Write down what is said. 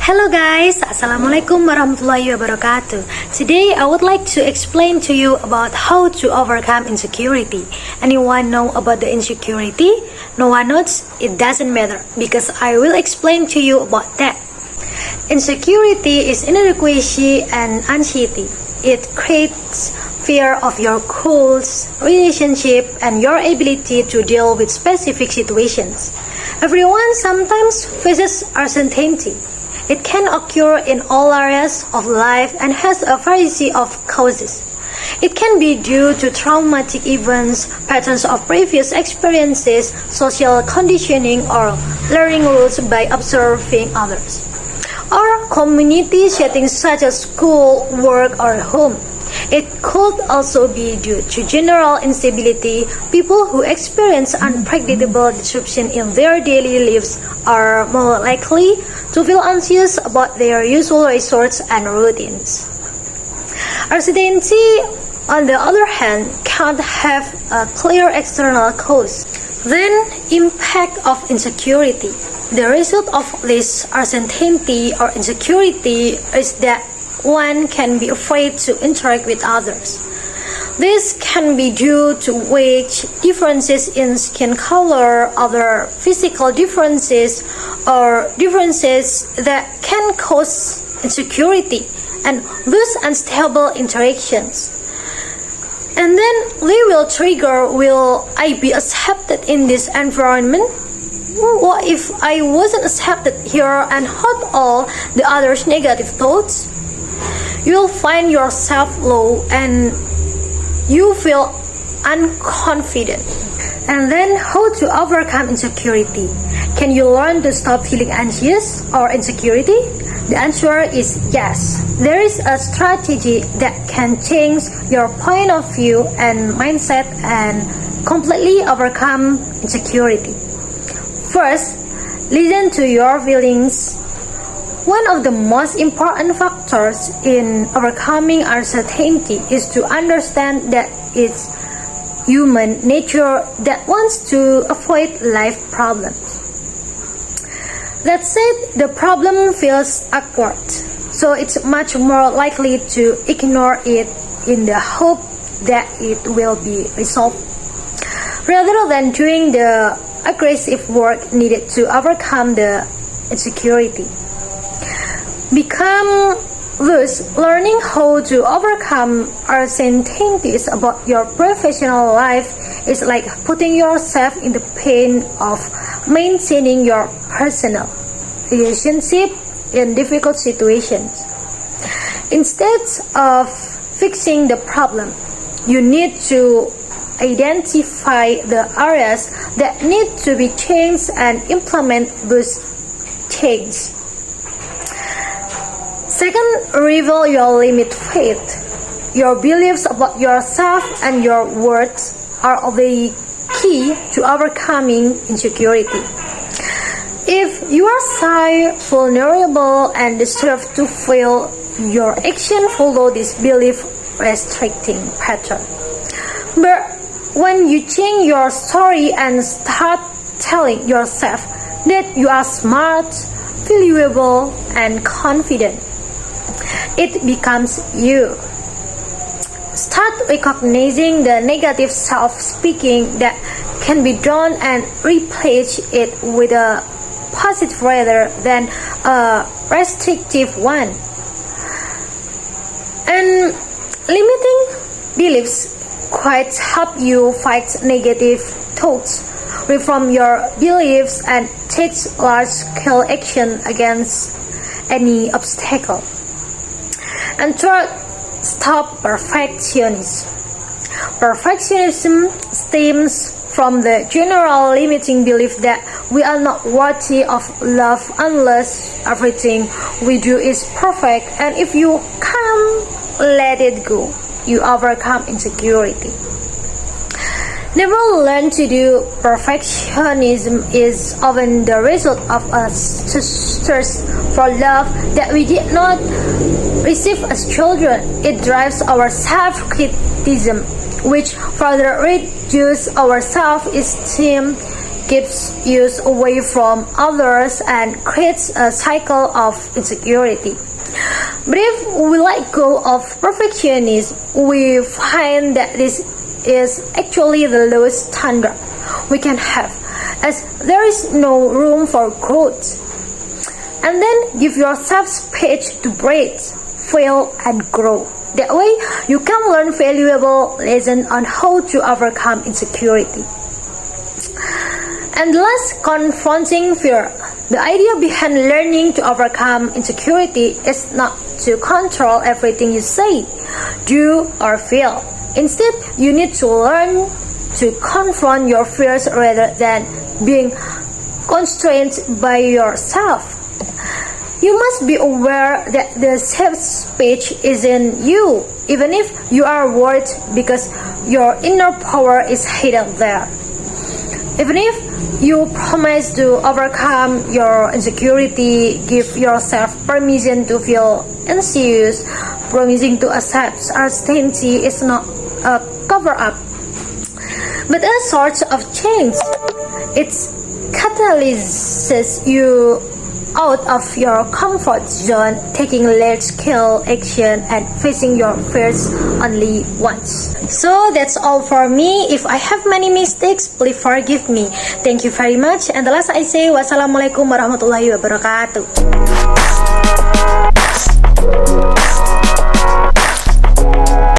Hello guys, Assalamualaikum warahmatullahi wabarakatuh. Today I would like to explain to you about how to overcome insecurity. Anyone know about the insecurity? No one knows? It doesn't matter because I will explain to you about that. Insecurity is inadequacy and anxiety. It creates fear of your goals, relationship, and your ability to deal with specific situations. Everyone sometimes faces uncertainty. It can occur in all areas of life and has a variety of causes. It can be due to traumatic events, patterns of previous experiences, social conditioning, or learning rules by observing others, or community settings such as school, work, or home. It could also be due to general instability. People who experience unpredictable disruption in their daily lives are more likely to feel anxious about their usual resorts and routines. Uncertainty, on the other hand, can't have a clear external cause. Then, impact of insecurity. The result of this uncertainty or insecurity is that one can be afraid to interact with others. This can be due to wage differences in skin color, other physical differences, or differences that can cause insecurity and thus unstable interactions. And then they will trigger, will I be accepted in this environment? What if I wasn't accepted here and had all the others' negative thoughts? You will find yourself low and you feel unconfident. And then how to overcome insecurity? Can you learn to stop feeling anxious or insecurity? The answer is yes. There is a strategy that can change your point of view and mindset and completely overcome insecurity. First, listen to your feelings. One of the most important factors in overcoming uncertainty is to understand that it's human nature that wants to avoid life problems. That said, the problem feels awkward, so it's much more likely to ignore it in the hope that it will be resolved, rather than doing the aggressive work needed to overcome the insecurity. Become thus learning how to overcome uncertainties about your professional life is like putting yourself in the pain of maintaining your personal relationship in difficult situations. Instead of fixing the problem, you need to identify the areas that need to be changed and implement those changes. Second, reveal your limit faith. Your beliefs about yourself and your words are the key to overcoming insecurity. If you are shy, vulnerable, and deserve to fail, your action follow this belief restricting pattern. But when you change your story and start telling yourself that you are smart, valuable, and confident, it becomes you. Start recognizing the negative self-speaking that can be done and replace it with a positive rather than a restrictive one. And limiting beliefs quite help you fight negative thoughts, reform your beliefs, and take large-scale action against any obstacle. And third, stop perfectionism. Perfectionism stems from the general limiting belief that we are not worthy of love unless everything we do is perfect, and if you can't let it go, you overcome insecurity. Never learn to do. Perfectionism is often the result of a thirst for love that we did not receive as children. It drives our self-criticism, which further reduces our self-esteem. keeps you away from others and creates a cycle of insecurity. But if we let go of perfectionism, we find that this is actually the lowest standard we can have, as there is no room for growth. And then give yourself space to breathe, fail, and grow. That way, you can learn valuable lessons on how to overcome insecurity. And last, confronting fear. The idea behind learning to overcome insecurity is not to control everything you say, do, or feel. Instead, you need to learn to confront your fears rather than being constrained by yourself. You must be aware that the safe space is in you, even if you are worried, because your inner power is hidden there. Even if you promise to overcome your insecurity, give yourself permission to feel anxious. Promising to accept uncertainty is not a cover-up, but a source of change. It catalyzes you out of your comfort zone, taking large-scale action and facing your fears only once. So that's all for me. If I have many mistakes, please forgive me. Thank you very much. And the last I say, wassalamualaikum warahmatullahi wabarakatuh.